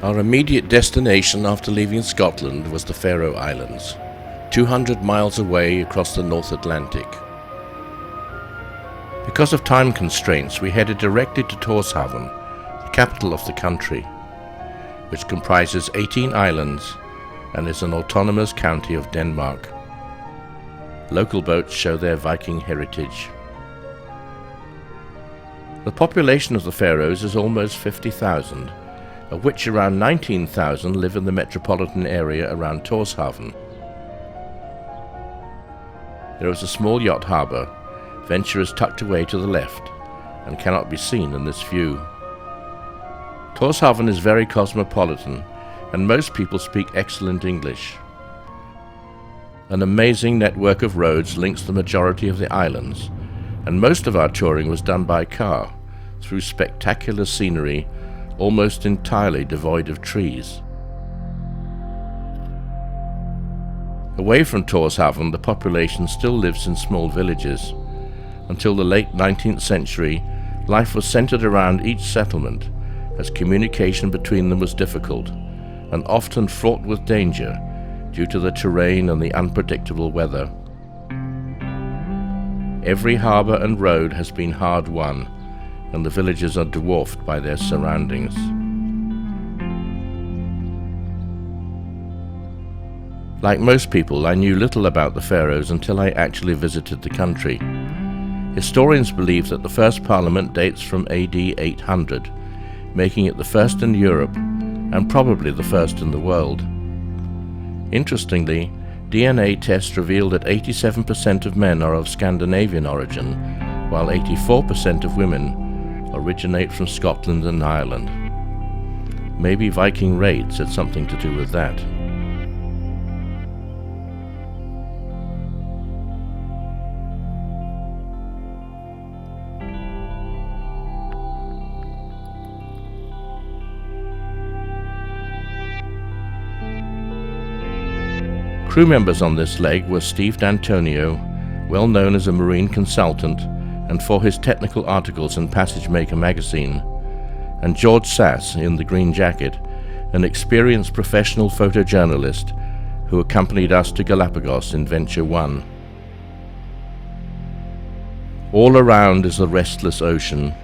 Our immediate destination after leaving Scotland was the Faroe Islands, 200 miles away across the North Atlantic. Because of time constraints, we headed directly to Tórshavn, the capital of the country, which comprises 18 islands and is an autonomous county of Denmark. Local boats show their Viking heritage. The population of the Faroes is almost 50,000, of which around 19,000 live in the metropolitan area around Tórshavn. There is a small yacht harbour. Venture is tucked away to the left and cannot be seen in this view. Tórshavn is very cosmopolitan, and most people speak excellent English. An amazing network of roads links the majority of the islands, and most of our touring was done by car, through spectacular scenery almost entirely devoid of trees. Away from Tórshavn, the population still lives in small villages. Until the late 19th century, life was centered around each settlement, as communication between them was difficult and often fraught with danger due to the terrain and the unpredictable weather. Every harbour and road has been hard won, and the villages are dwarfed by their surroundings. Like most people, I knew little about the Faroes until I actually visited the country. Historians believe that the first parliament dates from AD 800, making it the first in Europe and probably the first in the world. Interestingly, DNA tests reveal that 87% of men are of Scandinavian origin, while 84% of women originate from Scotland and Ireland. Maybe Viking raids had something to do with that. Crew members on this leg were Steve D'Antonio, well known as a marine consultant and for his technical articles in Passage Maker magazine, and George Sass in the Green Jacket, an experienced professional photojournalist who accompanied us to Galapagos in Venture 1. All around is a restless ocean.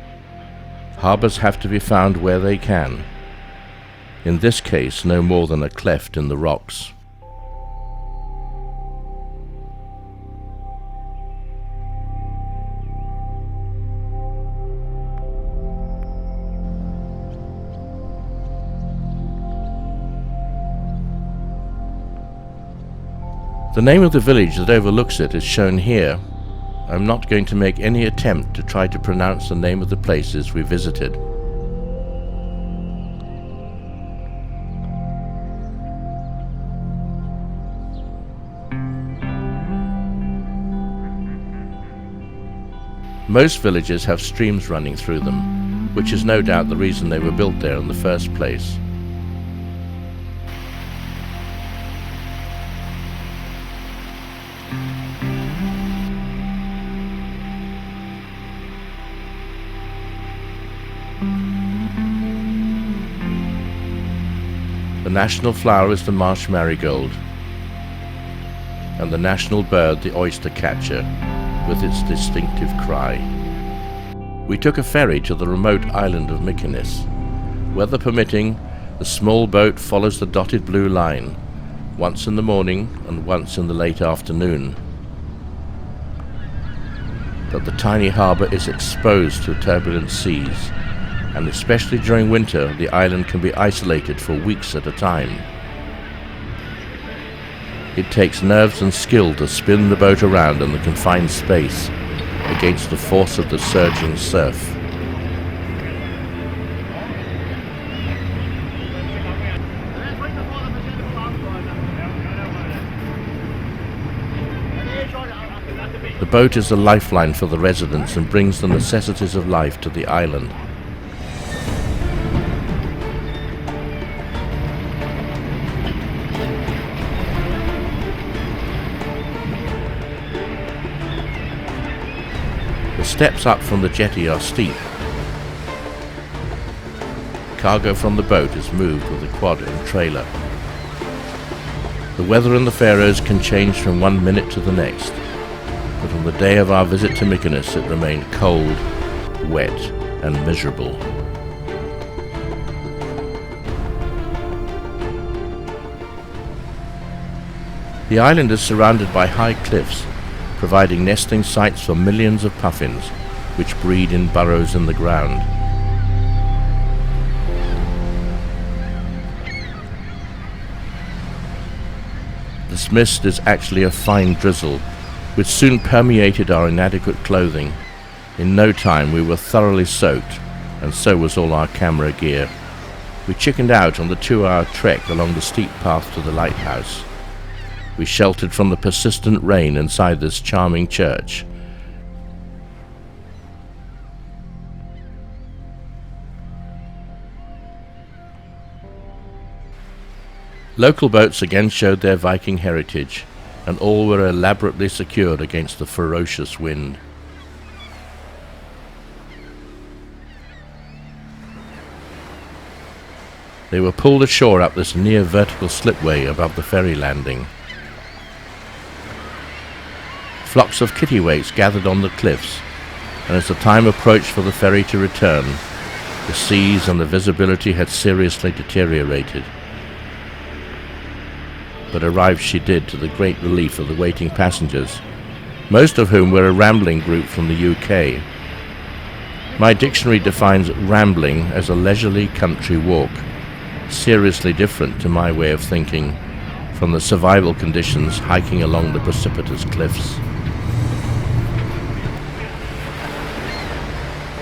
Harbours have to be found where they can. In this case, no more than a cleft in the rocks. The name of the village that overlooks it is shown here. I'm not going to make any attempt to try to pronounce the name of the places we visited. Most villages have streams running through them, which is no doubt the reason they were built there in the first place. The national flower is the marsh marigold, and the national bird the oyster catcher, with its distinctive cry. We took a ferry to the remote island of Mykonos. Weather permitting, the small boat follows the dotted blue line, once in the morning and once in the late afternoon. But the tiny harbour is exposed to turbulent seas, and especially during winter, the island can be isolated for weeks at a time. It takes nerves and skill to spin the boat around in the confined space against the force of the surging surf. The boat is a lifeline for the residents and brings the necessities of life to the island. The steps up from the jetty are steep. cargo from the boat is moved with a quad and trailer. The weather in the Faroes can change from one minute to the next, but on the day of our visit to Mykonos it remained cold, wet and miserable. The island is surrounded by high cliffs, providing nesting sites for millions of puffins, which breed in burrows in the ground. This mist is actually a fine drizzle, which soon permeated our inadequate clothing. In no time we were thoroughly soaked, and so was all our camera gear. We chickened out on the 2-hour trek along the steep path to the lighthouse. We sheltered from the persistent rain inside this charming church. Local boats again showed their Viking heritage, and all were elaborately secured against the ferocious wind. They were pulled ashore up this near vertical slipway above the ferry landing. Flocks of kittiwakes gathered on the cliffs, and as the time approached for the ferry to return, the seas and the visibility had seriously deteriorated. But arrive she did, to the great relief of the waiting passengers, most of whom were a rambling group from the UK. My dictionary defines rambling as a leisurely country walk, seriously different to my way of thinking from the survival conditions hiking along the precipitous cliffs.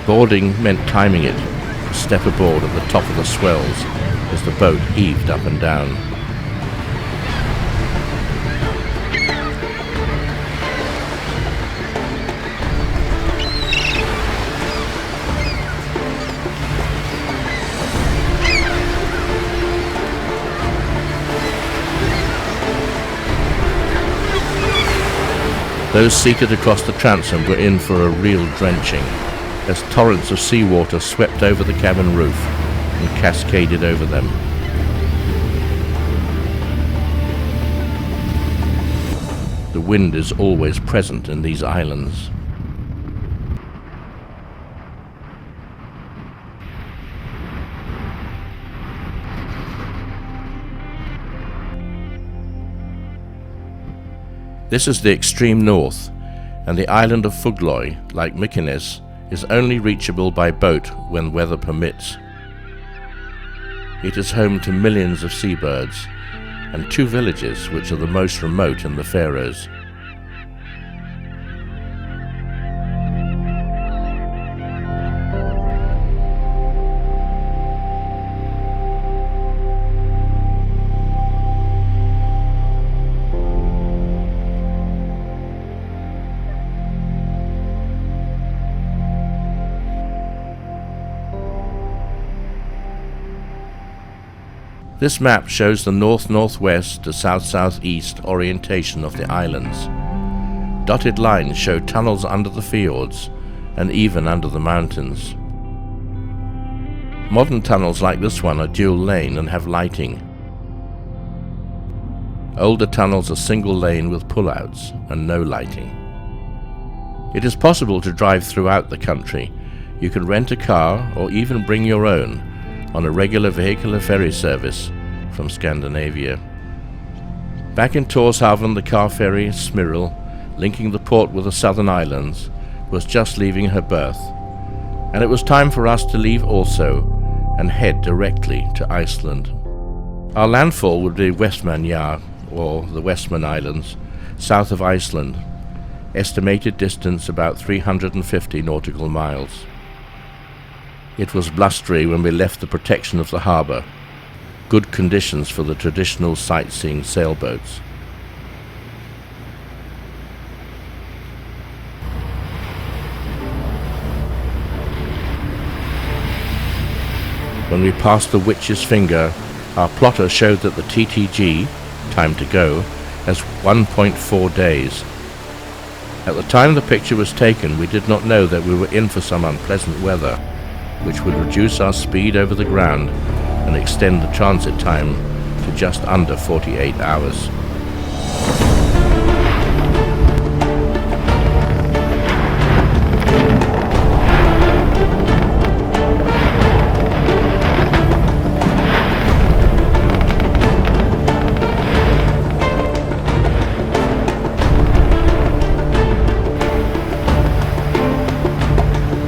Boarding meant timing it, to step aboard at the top of the swells as the boat heaved up and down. Those seated across the transom were in for a real drenching, as torrents of seawater swept over the cabin roof and cascaded over them. The wind is always present in these islands. This is the extreme north, and the island of Fugloy, like Mykonos, is only reachable by boat when weather permits. It is home to millions of seabirds, and 2 villages which are the most remote in the Faroes. This map shows the north-northwest to south-southeast orientation of the islands. Dotted lines show tunnels under the fjords and even under the mountains. Modern tunnels like this one are dual lane and have lighting. Older tunnels are single lane with pullouts and no lighting. It is possible to drive throughout the country. You can rent a car or even bring your own on a regular vehicular ferry service from Scandinavia. Back in Tórshavn, the car ferry Smyril, linking the port with the southern islands, was just leaving her berth, and it was time for us to leave also and head directly to Iceland. Our landfall would be Vestmannaeyjar, or the Westman Islands, south of Iceland, estimated distance about 350 nautical miles. It was blustery when we left the protection of the harbour, good conditions for the traditional sightseeing sailboats. When we passed the Witch's Finger, our plotter showed that the TTG, time to go, has 1.4 days. At the time the picture was taken, we did not know that we were in for some unpleasant weather. which would reduce our speed over the ground and extend the transit time to just under 48 hours.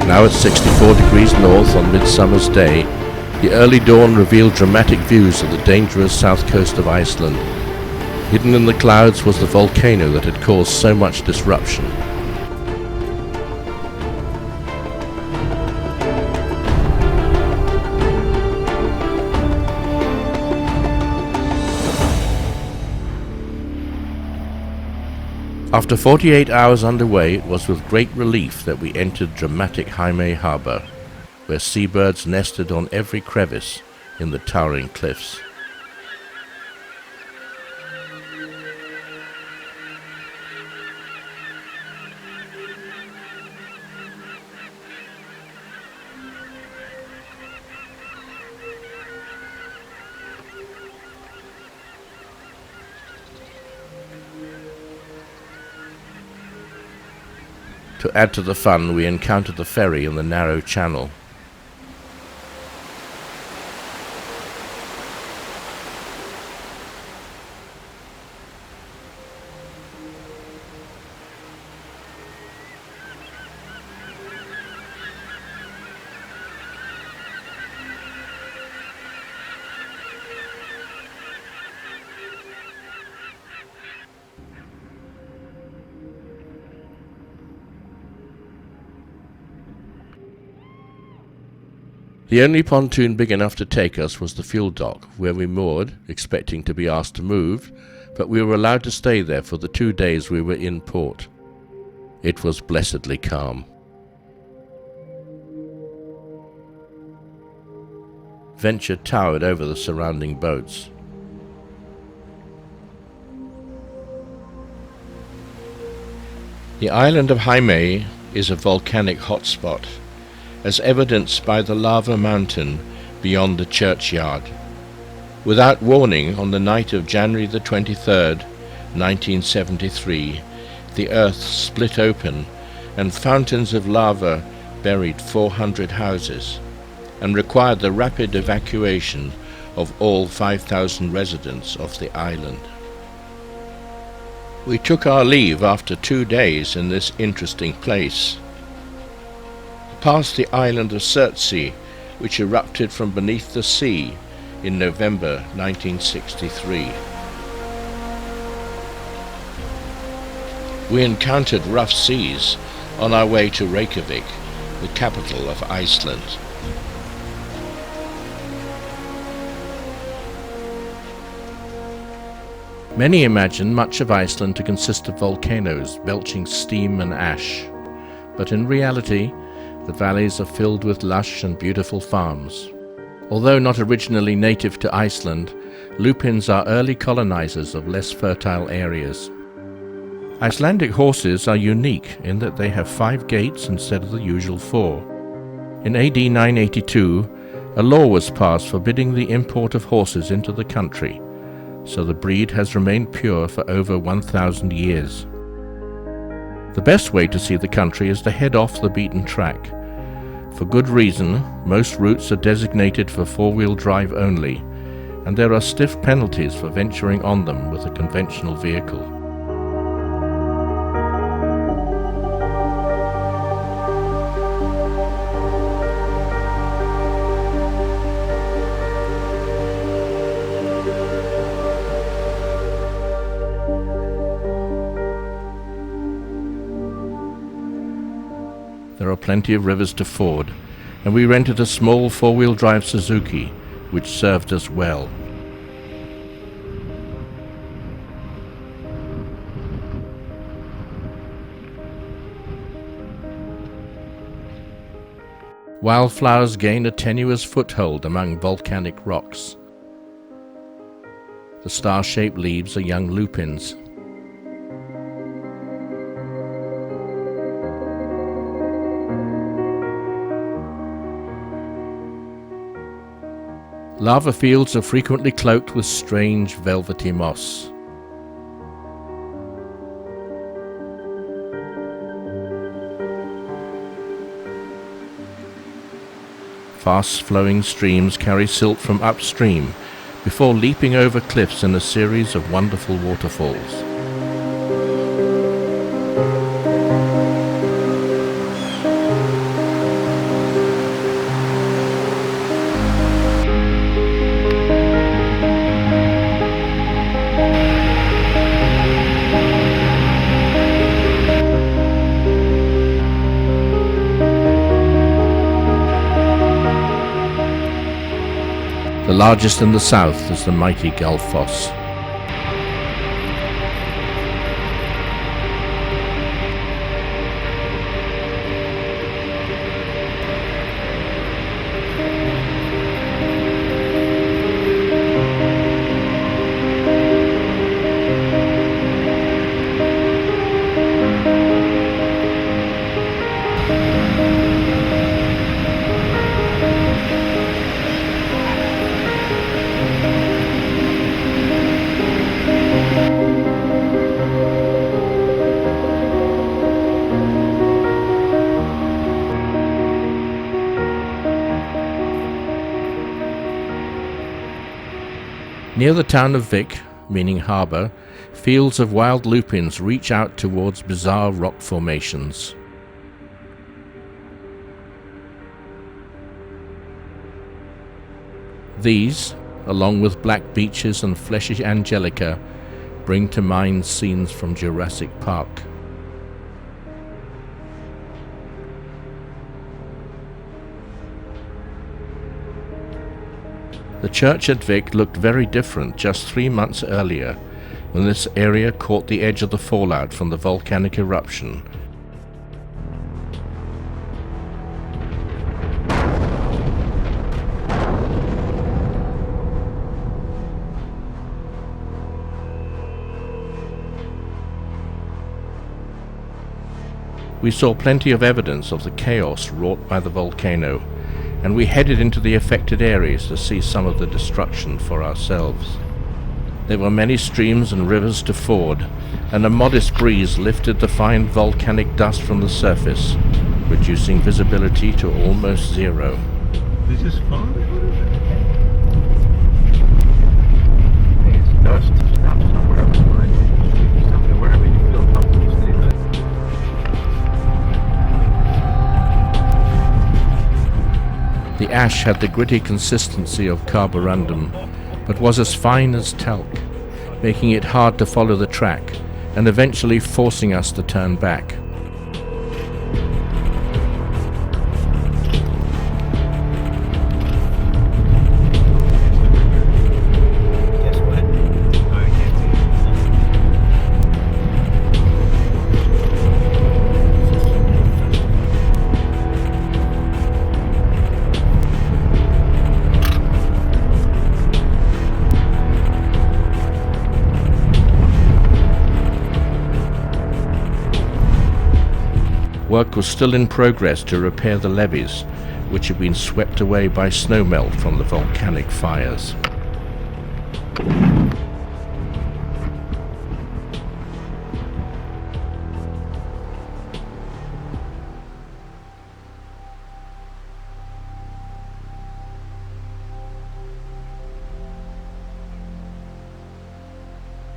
Now at 64 degrees north on Midsummer's Day, the early dawn revealed dramatic views of the dangerous south coast of Iceland. Hidden in the clouds was the volcano that had caused so much disruption. After 48 hours underway, it was with great relief that we entered dramatic Heimaey harbour, where seabirds nested on every crevice in the towering cliffs. To add to the fun, we encountered the ferry in the narrow channel. The only pontoon big enough to take us was the fuel dock, where we moored, expecting to be asked to move, but we were allowed to stay there for the 2 days we were in port. It was blessedly calm. Venture towered over the surrounding boats. The island of Heimaey is a volcanic hotspot, as evidenced by the lava mountain beyond the churchyard. Without warning, on the night of January the 23rd, 1973, the earth split open and fountains of lava buried 400 houses and required the rapid evacuation of all 5,000 residents of the island. We took our leave after 2 days in this interesting place. Past the island of Surtsey, which erupted from beneath the sea in November 1963. We encountered rough seas on our way to Reykjavik, the capital of Iceland. Many imagine much of Iceland to consist of volcanoes belching steam and ash, but in reality, the valleys are filled with lush and beautiful farms. Although not originally native to Iceland, lupins are early colonizers of less fertile areas. Icelandic horses are unique in that they have 5 gaits instead of the usual 4. In AD 982, a law was passed forbidding the import of horses into the country, so the breed has remained pure for over 1,000 years. The best way to see the country is to head off the beaten track. For good reason, most routes are designated for 4-wheel drive only, and there are stiff penalties for venturing on them with a conventional vehicle. There are plenty of rivers to ford, and we rented a small 4-wheel drive Suzuki, which served us well. Wildflowers gain a tenuous foothold among volcanic rocks. The star-shaped leaves are young lupins. Lava fields are frequently cloaked with strange velvety moss. Fast-flowing streams carry silt from upstream before leaping over cliffs in a series of wonderful waterfalls. The largest in the south is the mighty Gullfoss. Near the town of Vik, meaning harbour, fields of wild lupins reach out towards bizarre rock formations. These, along with black beeches and fleshy angelica, bring to mind scenes from Jurassic Park. The church at Vik looked very different just 3 months earlier, when this area caught the edge of the fallout from the volcanic eruption. We saw plenty of evidence of the chaos wrought by the volcano, and we headed into the affected areas to see some of the destruction for ourselves. There were many streams and rivers to ford, and a modest breeze lifted the fine volcanic dust from the surface, reducing visibility to almost zero. This is fun. It's dust. Not somewhere else, right? Somewhere wherever you feel comfortable staying. The ash had the gritty consistency of carborundum, but was as fine as talc, making it hard to follow the track, and eventually forcing us to turn back. Work was still in progress to repair the levees, which had been swept away by snowmelt from the volcanic fires.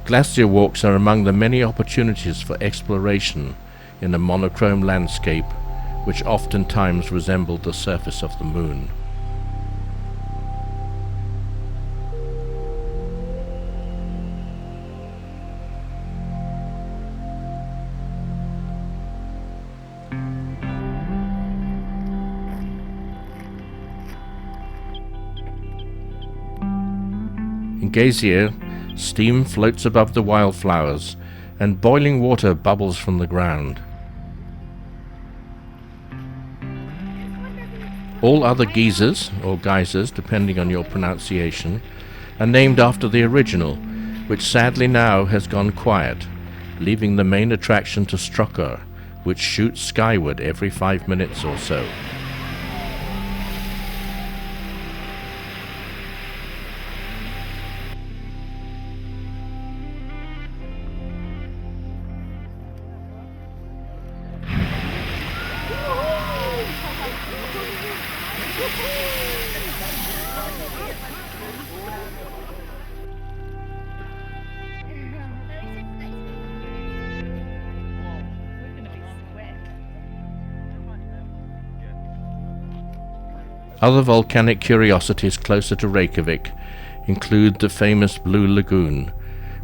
Glacier walks are among the many opportunities for exploration in a monochrome landscape which oftentimes resembled the surface of the moon. In Geysir, steam floats above the wildflowers and boiling water bubbles from the ground. All other geysers, or geysers depending on your pronunciation, are named after the original, which sadly now has gone quiet, leaving the main attraction to Strucker, which shoots skyward every 5 minutes or so. Other volcanic curiosities closer to Reykjavik include the famous Blue Lagoon,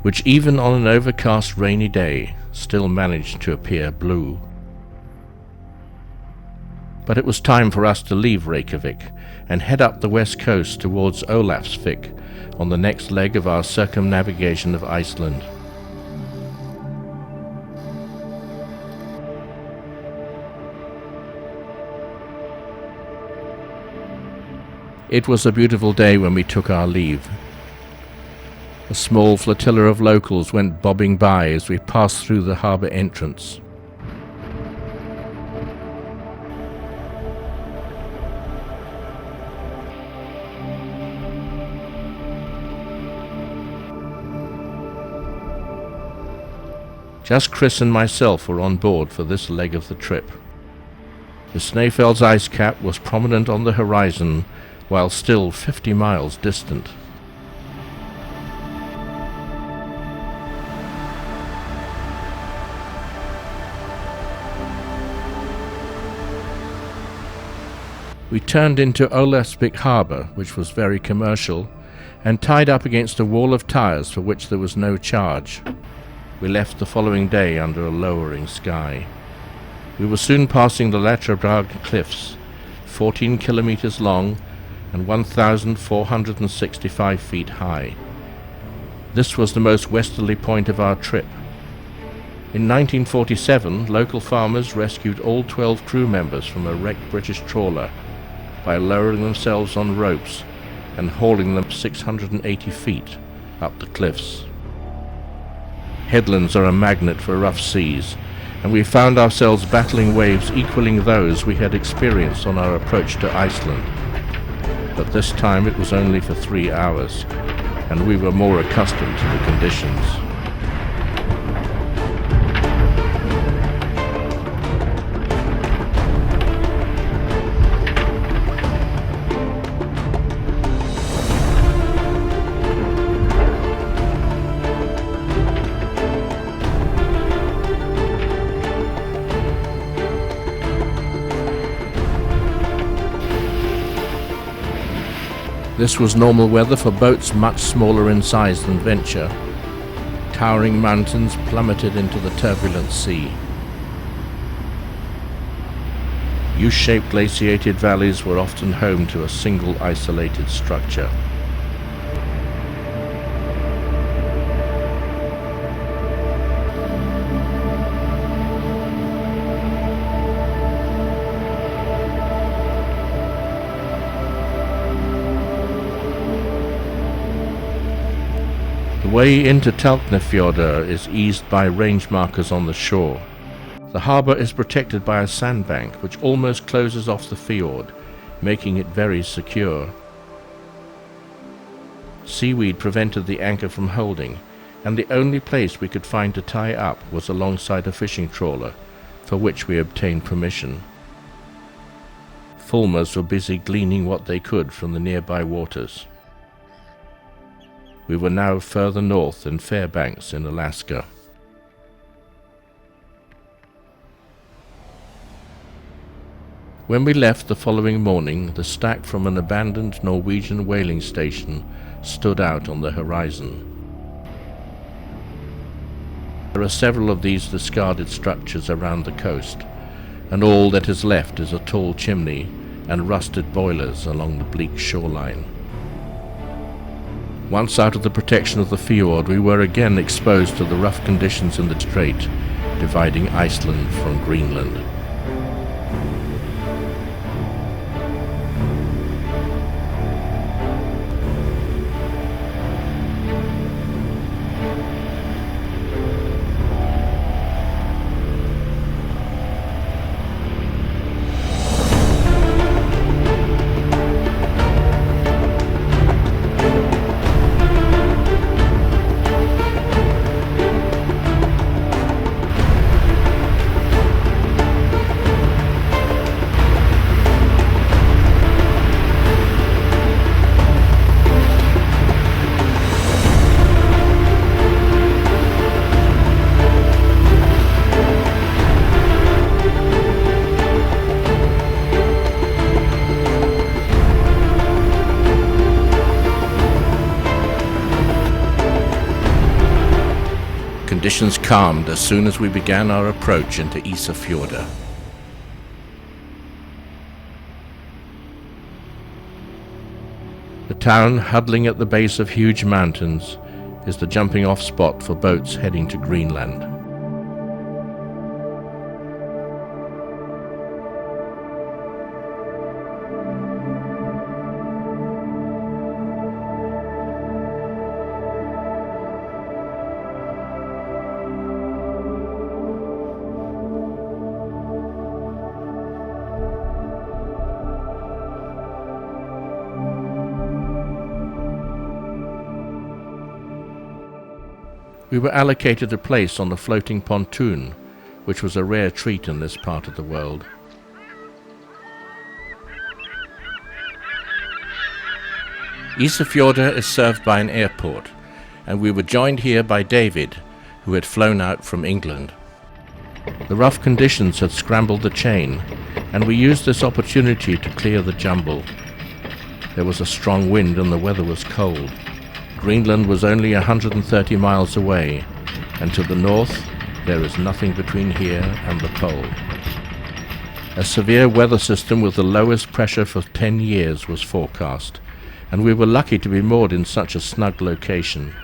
which even on an overcast rainy day still managed to appear blue. But it was time for us to leave Reykjavik and head up the west coast towards Ólafsvík on the next leg of our circumnavigation of Iceland. It was a beautiful day when we took our leave. A small flotilla of locals went bobbing by as we passed through the harbour entrance. Just Chris and myself were on board for this leg of the trip. The Snæfell's ice cap was prominent on the horizon while still 50 miles distant. We turned into Ólafsvík harbour, which was very commercial, and tied up against a wall of tires for which there was no charge. We left the following day under a lowering sky. We were soon passing the Latrabrag cliffs, 14 kilometres long and 1,465 feet high. This was the most westerly point of our trip. In 1947, local farmers rescued all 12 crew members from a wrecked British trawler by lowering themselves on ropes and hauling them 680 feet up the cliffs. Headlands are a magnet for rough seas, and we found ourselves battling waves equaling those we had experienced on our approach to Iceland. But this time it was only for 3 hours, and we were more accustomed to the conditions. This was normal weather for boats much smaller in size than Venture. Towering mountains plummeted into the turbulent sea. U-shaped glaciated valleys were often home to a single isolated structure. The way into Tálknafjörður is eased by range markers on the shore. The harbour is protected by a sandbank which almost closes off the fjord, making it very secure. Seaweed prevented the anchor from holding, and the only place we could find to tie up was alongside a fishing trawler, for which we obtained permission. Fulmars were busy gleaning what they could from the nearby waters. We were now further north than Fairbanks in Alaska. When we left the following morning, the stack from an abandoned Norwegian whaling station stood out on the horizon. There are several of these discarded structures around the coast, and all that is left is a tall chimney and rusted boilers along the bleak shoreline. Once out of the protection of the fjord, we were again exposed to the rough conditions in the strait, dividing Iceland from Greenland. conditions calmed as soon as we began our approach into Ísafjörður. The town, huddling at the base of huge mountains, is the jumping-off spot for boats heading to Greenland. We were allocated a place on the floating pontoon, which was a rare treat in this part of the world. Ísafjörður is served by an airport, and we were joined here by David, who had flown out from England. The rough conditions had scrambled the chain, and we used this opportunity to clear the jumble. There was a strong wind and the weather was cold. Greenland was only 130 miles away, and to the north there is nothing between here and the pole. A severe weather system with the lowest pressure for 10 years was forecast, and we were lucky to be moored in such a snug location.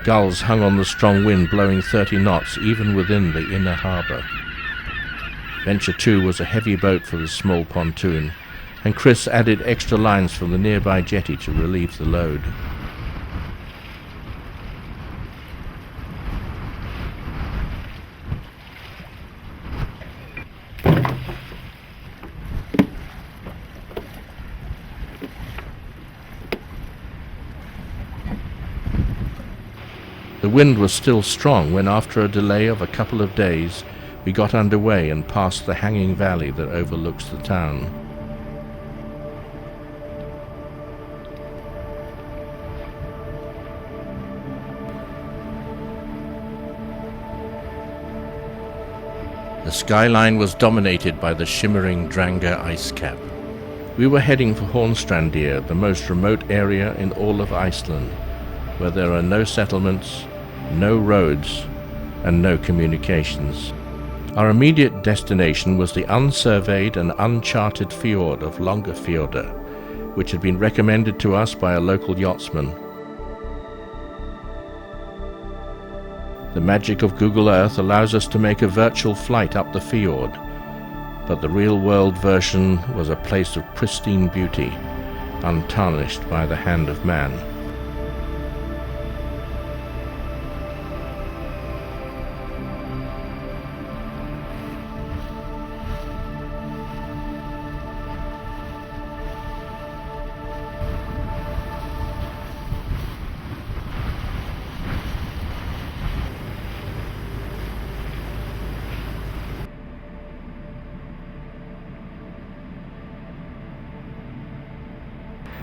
Gulls hung on the strong wind blowing 30 knots even within the inner harbour. Venture 2 was a heavy boat for this small pontoon, and Chris added extra lines from the nearby jetty to relieve the load. The wind was still strong when, after a delay of a couple of days, we got underway and passed the hanging valley that overlooks the town. The skyline was dominated by the shimmering Dranga ice cap. We were heading for Hornstrandir, the most remote area in all of Iceland, where there are no settlements, no roads, and no communications. Our immediate destination was the unsurveyed and uncharted fjord of Longafjörður, which had been recommended to us by a local yachtsman. The magic of Google Earth allows us to make a virtual flight up the fjord, but the real-world version was a place of pristine beauty, untarnished by the hand of man.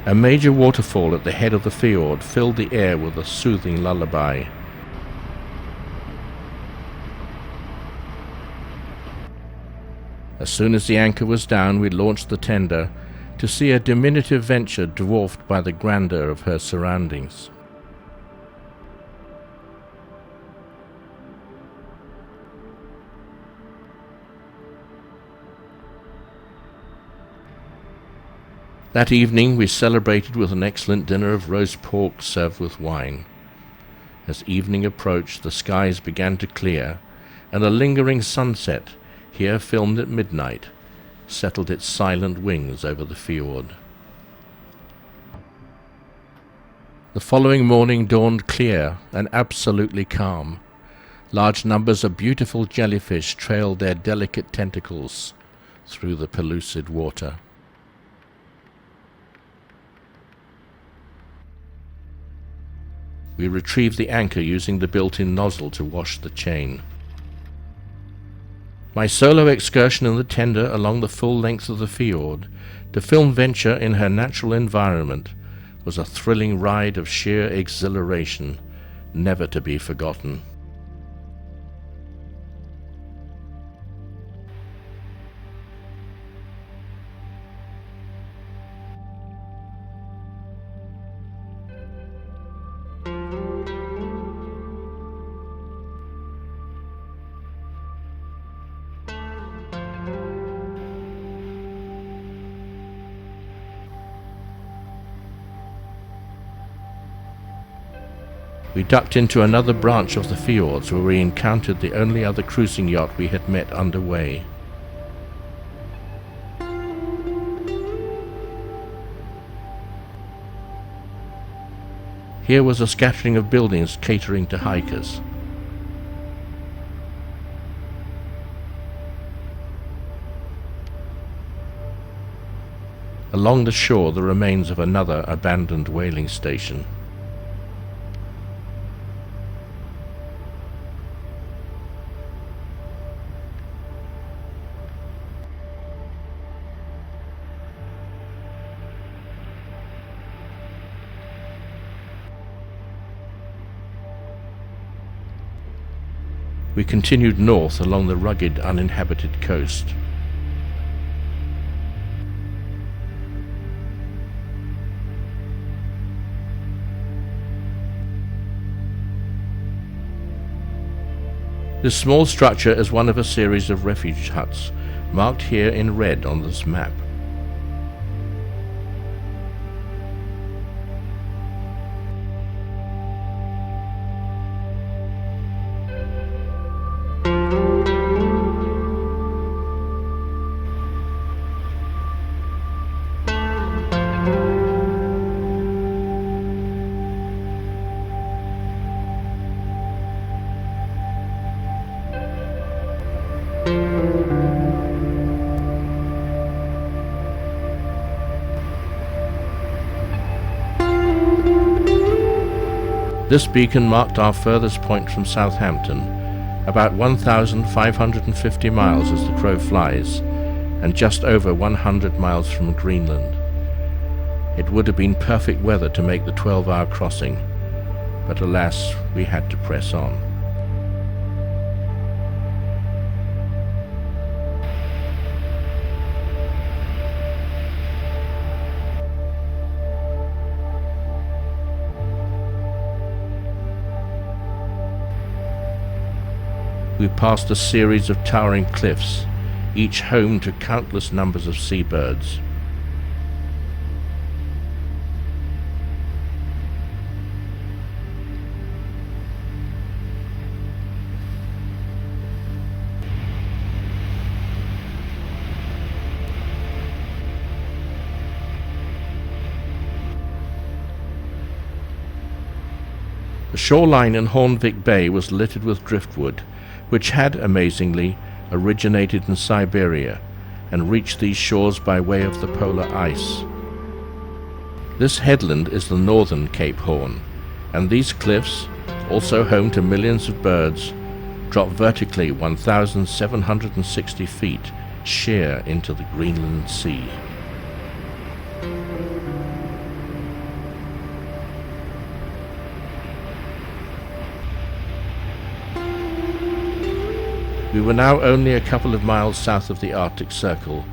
A major waterfall at the head of the fjord filled the air with a soothing lullaby. As soon as the anchor was down, we launched the tender to see a diminutive venture dwarfed by the grandeur of her surroundings. That evening we celebrated with an excellent dinner of roast pork served with wine. As evening approached, the skies began to clear, and a lingering sunset, here filmed at midnight, settled its silent wings over the fjord. The following morning dawned clear and absolutely calm. Large numbers of beautiful jellyfish trailed their delicate tentacles through the pellucid water. We retrieved the anchor using the built-in nozzle to wash the chain. My solo excursion in the tender along the full length of the fjord to film Venture in her natural environment was a thrilling ride of sheer exhilaration, never to be forgotten. We ducked into another branch of the fjords where we encountered the only other cruising yacht we had met underway. Here was a scattering of buildings catering to hikers. Along the shore, the remains of another abandoned whaling station. We continued north along the rugged, uninhabited coast. This small structure is one of a series of refuge huts, marked here in red on this map. This beacon marked our furthest point from Southampton, about 1,550 miles as the crow flies, and just over 100 miles from Greenland. It would have been perfect weather to make the 12-hour crossing, but alas, we had to press on. We passed a series of towering cliffs, each home to countless numbers of seabirds. The shoreline in Hornvik Bay was littered with driftwood, which had, amazingly, originated in Siberia and reached these shores by way of the polar ice. This headland is the northern Cape Horn, and these cliffs, also home to millions of birds, drop vertically 1,760 feet sheer into the Greenland Sea. We were now only a couple of miles south of the Arctic Circle,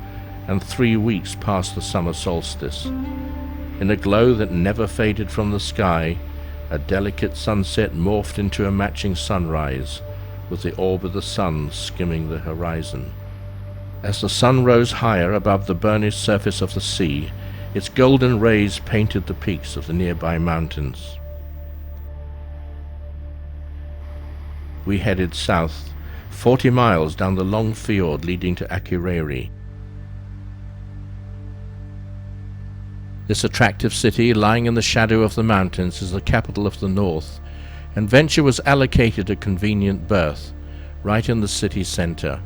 and 3 weeks past the summer solstice. In a glow that never faded from the sky, a delicate sunset morphed into a matching sunrise, with the orb of the sun skimming the horizon. As the sun rose higher above the burnished surface of the sea, its golden rays painted the peaks of the nearby mountains. We headed south, 40 miles down the long fjord leading to Akureyri. This attractive city, lying in the shadow of the mountains, is the capital of the north, and Venture was allocated a convenient berth, right in the city centre.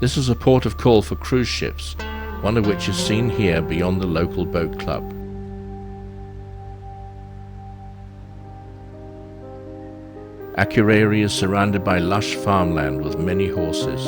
This is a port of call for cruise ships, one of which is seen here beyond the local boat club. Akureyri is surrounded by lush farmland with many horses.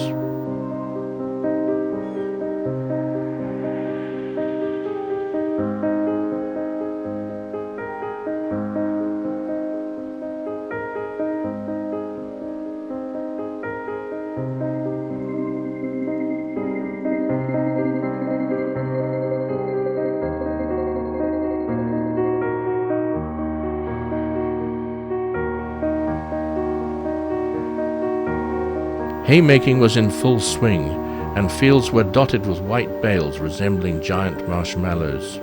Haymaking was in full swing, and fields were dotted with white bales resembling giant marshmallows.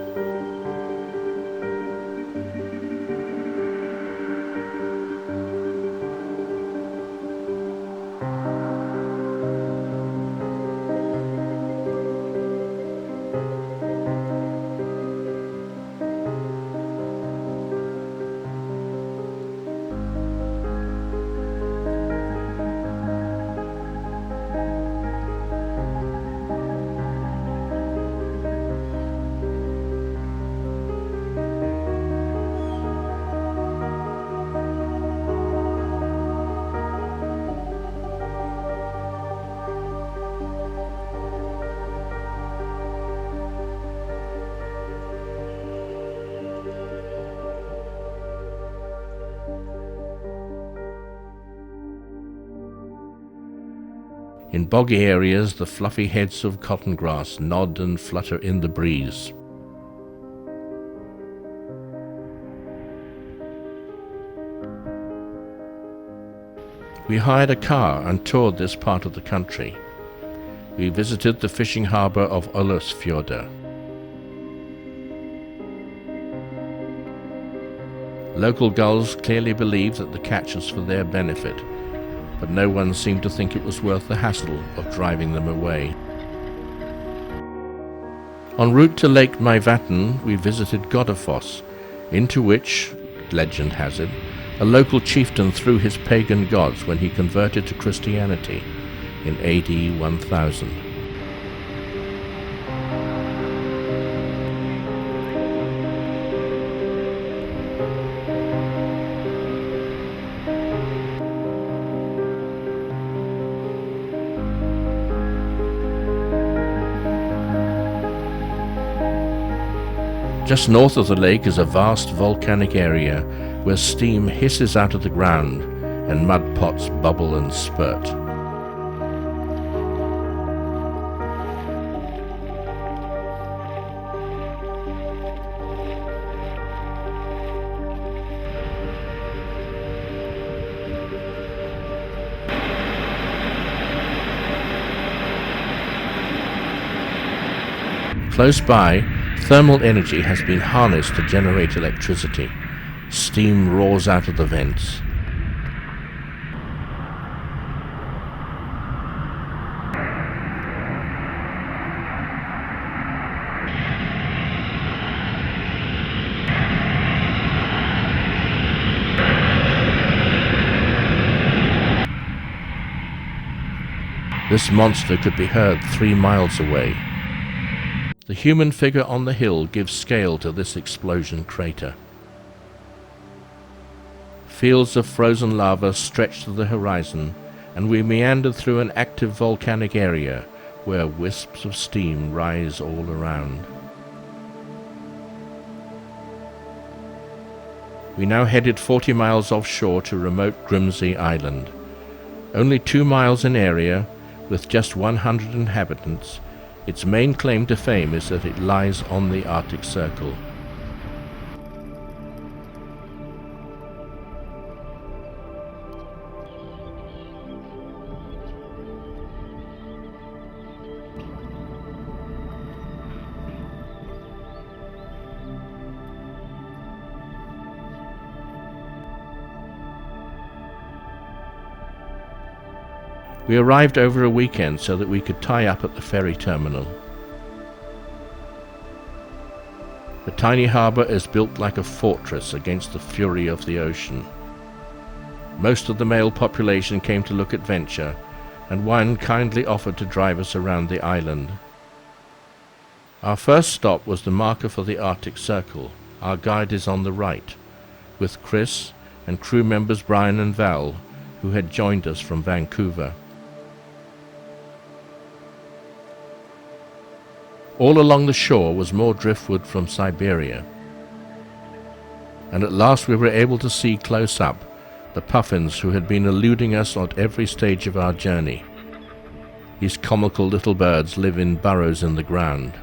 In boggy areas, the fluffy heads of cotton grass nod and flutter in the breeze. We hired a car and toured this part of the country. We visited the fishing harbour of Ólafsfjörður. Local gulls clearly believed that the catch was for their benefit, but no one seemed to think it was worth the hassle of driving them away. En route to Lake Mývatn, we visited Godafoss, into which, legend has it, a local chieftain threw his pagan gods when he converted to Christianity in AD 1000. Just north of the lake is a vast volcanic area where steam hisses out of the ground and mud pots bubble and spurt. Close by, thermal energy has been harnessed to generate electricity. Steam roars out of the vents. This monster could be heard 3 miles away. The human figure on the hill gives scale to this explosion crater. Fields of frozen lava stretch to the horizon, and we meander through an active volcanic area where wisps of steam rise all around. We now headed 40 miles offshore to remote Grimsey Island. Only 2 miles in area, with just 100 inhabitants, its main claim to fame is that it lies on the Arctic Circle. We arrived over a weekend so that we could tie up at the ferry terminal. The tiny harbour is built like a fortress against the fury of the ocean. Most of the male population came to look at adventure, and one kindly offered to drive us around the island. Our first stop was the marker for the Arctic Circle. Our guide is on the right, with Chris and crew members Brian and Val, who had joined us from Vancouver. All along the shore was more driftwood from Siberia, and at last we were able to see close up the puffins who had been eluding us at every stage of our journey. These comical little birds live in burrows in the ground.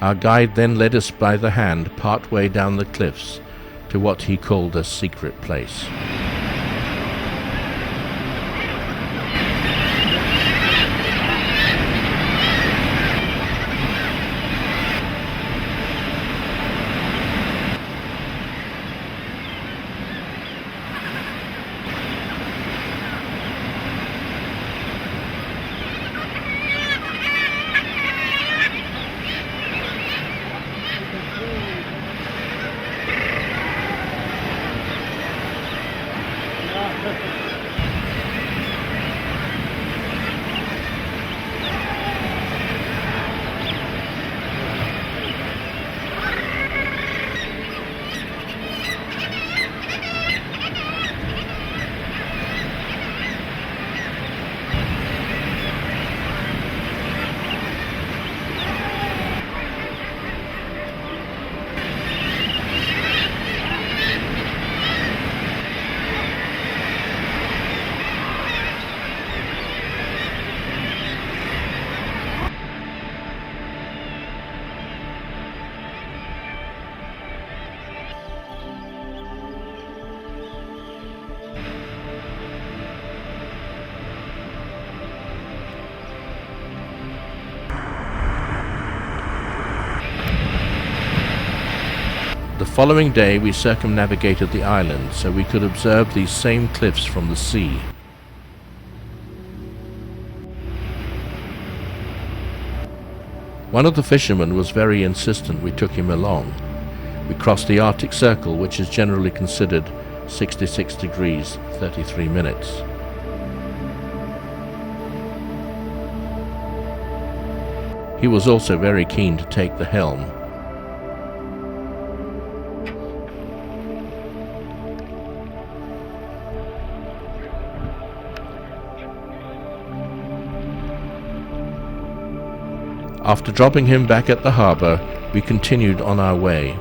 Our guide then led us by the hand part way down the cliffs to what he called a secret place. The following day we circumnavigated the island so we could observe these same cliffs from the sea. One of the fishermen was very insistent we took him along. We crossed the Arctic Circle, which is generally considered 66 degrees 33 minutes. He was also very keen to take the helm. After dropping him back at the harbour, we continued on our way.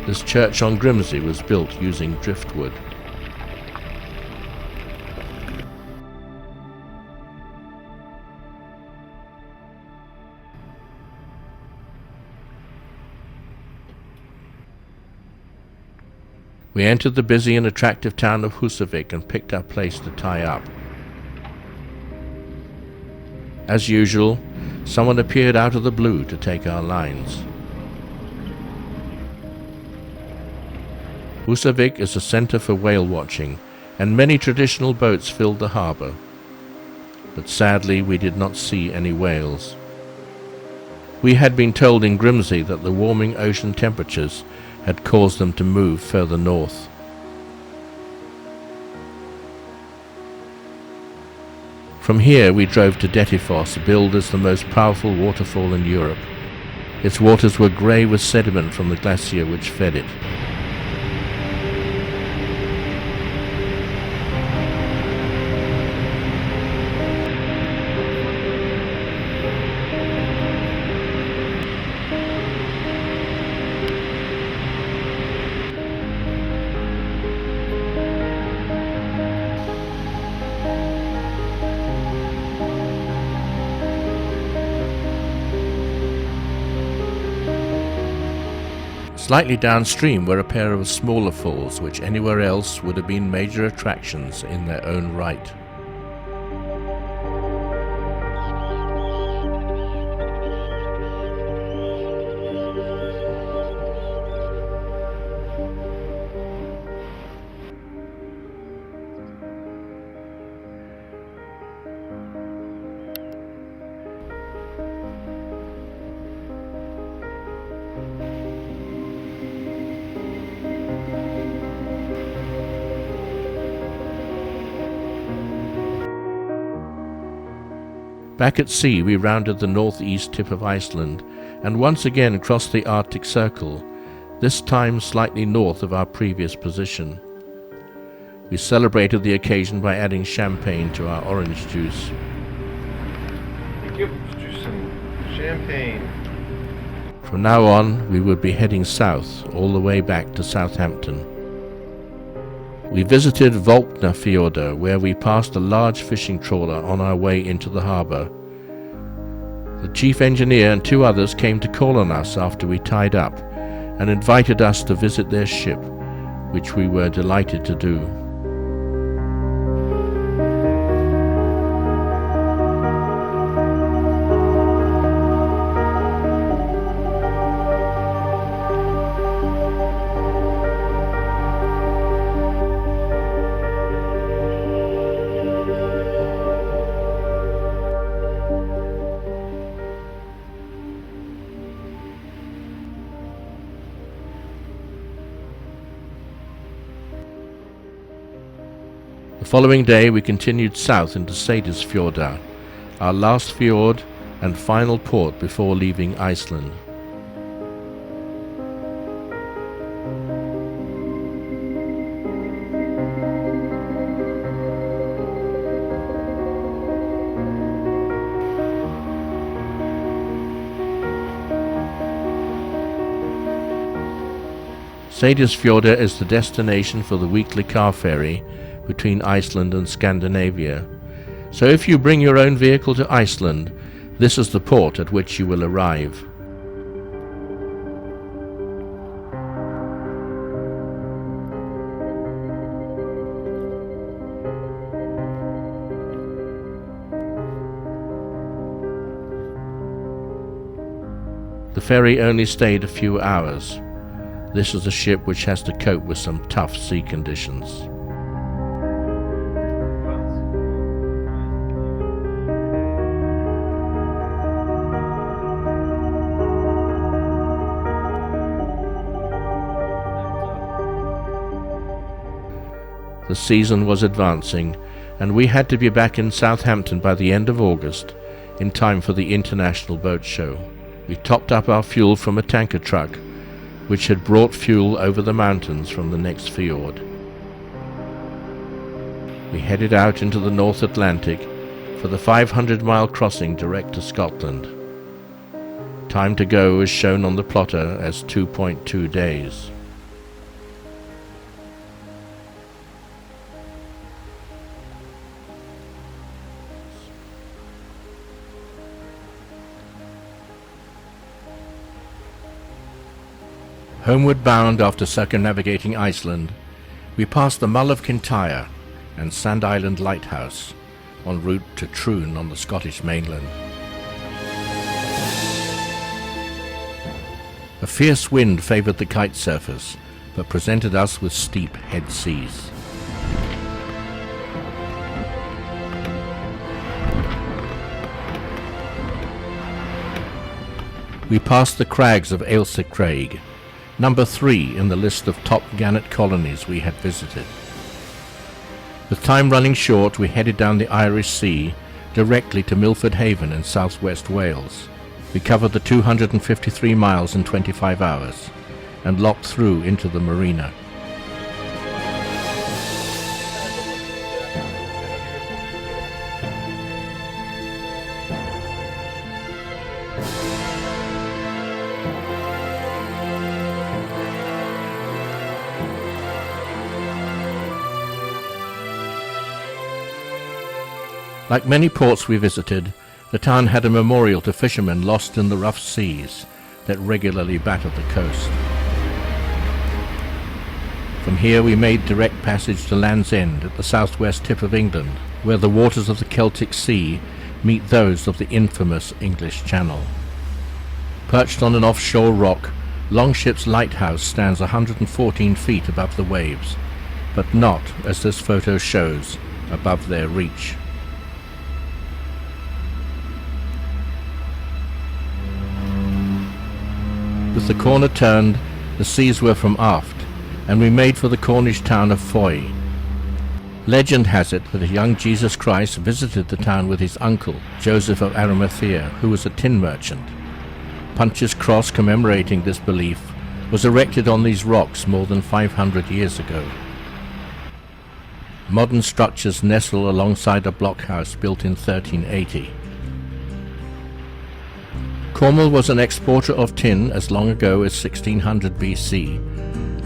This church on Grimsey was built using driftwood. We entered the busy and attractive town of Husavik and picked our place to tie up. As usual, someone appeared out of the blue to take our lines. Husavik is a centre for whale watching, and many traditional boats filled the harbour. But sadly we did not see any whales. We had been told in Grimsey that the warming ocean temperatures had caused them to move further north. From here we drove to Dettifoss, billed as the most powerful waterfall in Europe. Its waters were grey with sediment from the glacier which fed it. Slightly downstream were a pair of smaller falls which anywhere else would have been major attractions in their own right. Back at sea we rounded the northeast tip of Iceland and once again crossed the Arctic Circle, this time slightly north of our previous position. We celebrated the occasion by adding champagne to our orange juice. Thank you. Just some champagne. From now on we would be heading south all the way back to Southampton. We visited Volknafjordur, where we passed a large fishing trawler on our way into the harbour. The chief engineer and 2 others came to call on us after we tied up and invited us to visit their ship, which we were delighted to do. The following day we continued south into Seyðisfjörður, our last fjord and final port before leaving Iceland. Seyðisfjörður is the destination for the weekly car ferry between Iceland and Scandinavia. So if you bring your own vehicle to Iceland, this is the port at which you will arrive. The ferry only stayed a few hours. This is a ship which has to cope with some tough sea conditions. The season was advancing, and we had to be back in Southampton by the end of August, in time for the International Boat Show. We topped up our fuel from a tanker truck, which had brought fuel over the mountains from the next fjord. We headed out into the North Atlantic for the 500-mile crossing direct to Scotland. Time to go is shown on the plotter as 2.2 days. Homeward bound after circumnavigating Iceland, we passed the Mull of Kintyre and Sand Island Lighthouse, en route to Troon on the Scottish mainland. A fierce wind favoured the kite surfers, but presented us with steep head seas. We passed the crags of Ailsa Craig, number 3 in the list of top gannet colonies we had visited. With time running short, we headed down the Irish Sea directly to Milford Haven in southwest Wales. We covered the 253 miles in 25 hours and locked through into the marina. Like many ports we visited, the town had a memorial to fishermen lost in the rough seas that regularly battered the coast. From here we made direct passage to Land's End at the southwest tip of England, where the waters of the Celtic Sea meet those of the infamous English Channel. Perched on an offshore rock, Longship's lighthouse stands 114 feet above the waves, but not, as this photo shows, above their reach. With the corner turned, the seas were from aft, and we made for the Cornish town of Foy. Legend has it that a young Jesus Christ visited the town with his uncle, Joseph of Arimathea, who was a tin merchant. Punch's Cross commemorating this belief was erected on these rocks more than 500 years ago. Modern structures nestle alongside a blockhouse built in 1380. Cornwall was an exporter of tin as long ago as 1600 BC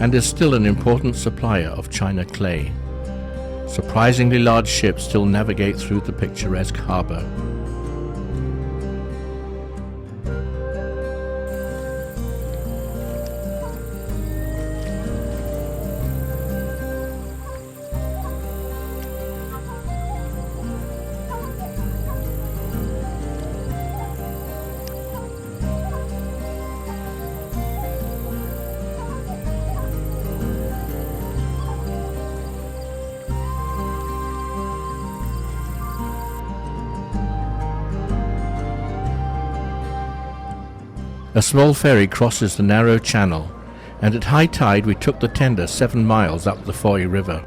and is still an important supplier of china clay. Surprisingly large ships still navigate through the picturesque harbour. A small ferry crosses the narrow channel, and at high tide we took the tender 7 miles up the Ferry River.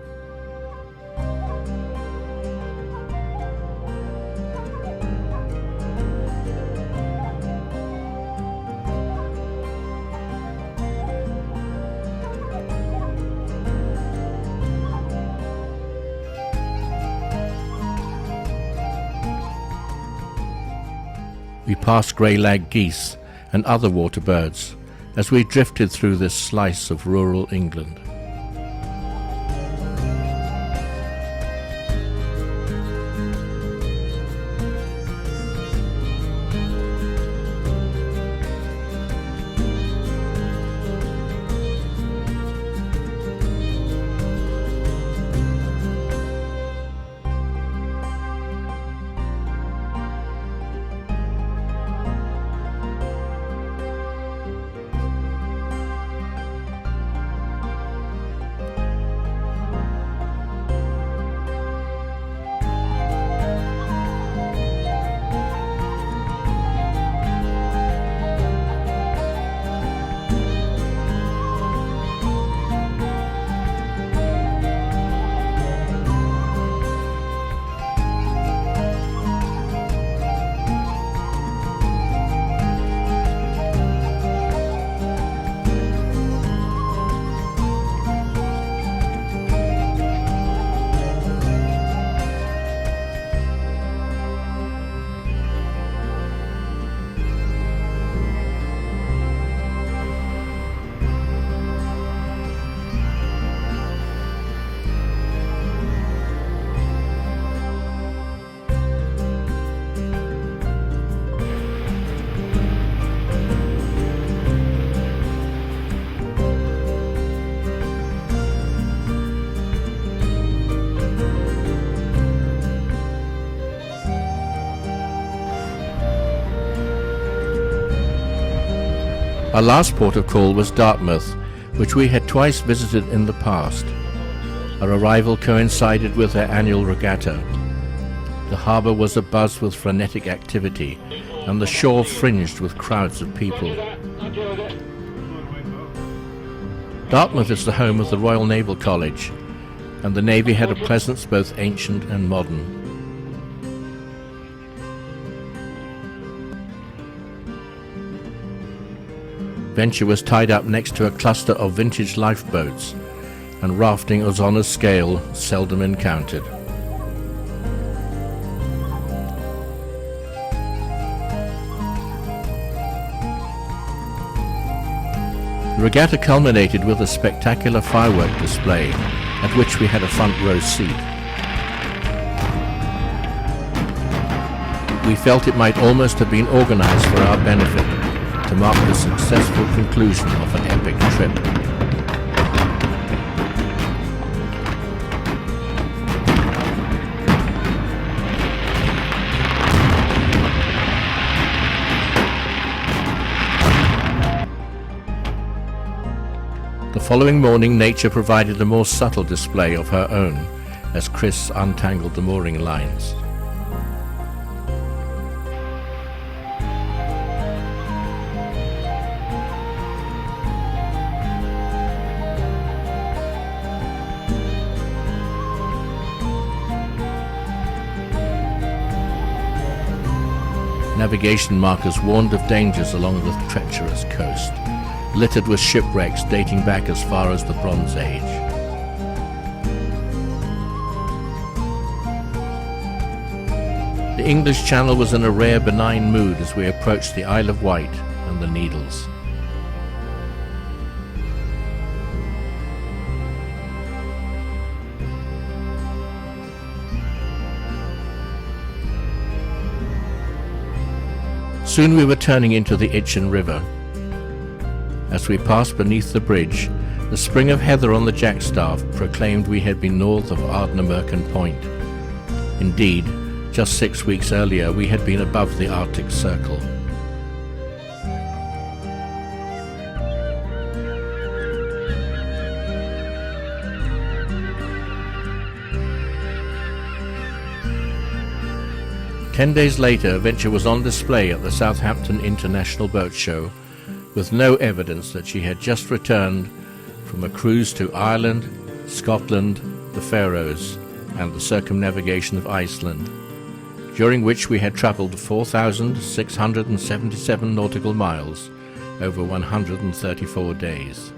We passed grey-lag geese and other water birds as we drifted through this slice of rural England. Our last port of call was Dartmouth, which we had twice visited in the past. Our arrival coincided with their annual regatta. The harbour was abuzz with frenetic activity, and the shore fringed with crowds of people. Dartmouth is the home of the Royal Naval College, and the Navy had a presence both ancient and modern. Venture was tied up next to a cluster of vintage lifeboats, and rafting was on a scale seldom encountered. The regatta culminated with a spectacular firework display, at which we had a front row seat. We felt it might almost have been organized for our benefit, to mark the successful conclusion of an epic trip. The following morning, nature provided a more subtle display of her own as Chris untangled the mooring lines. Navigation markers warned of dangers along the treacherous coast, littered with shipwrecks dating back as far as the Bronze Age. The English Channel was in a rare benign mood as we approached the Isle of Wight and the Needles. Soon we were turning into the Itchen River. As we passed beneath the bridge, the spring of heather on the jackstaff proclaimed we had been north of Ardnamurchan Point. Indeed, just 6 weeks earlier we had been above the Arctic Circle. "10 days later, Venture was on display at the Southampton International Boat Show, with no evidence that she had just returned from a cruise to Ireland, Scotland, the Faroes, and the circumnavigation of Iceland, during which we had travelled 4,677 nautical miles over 134 days.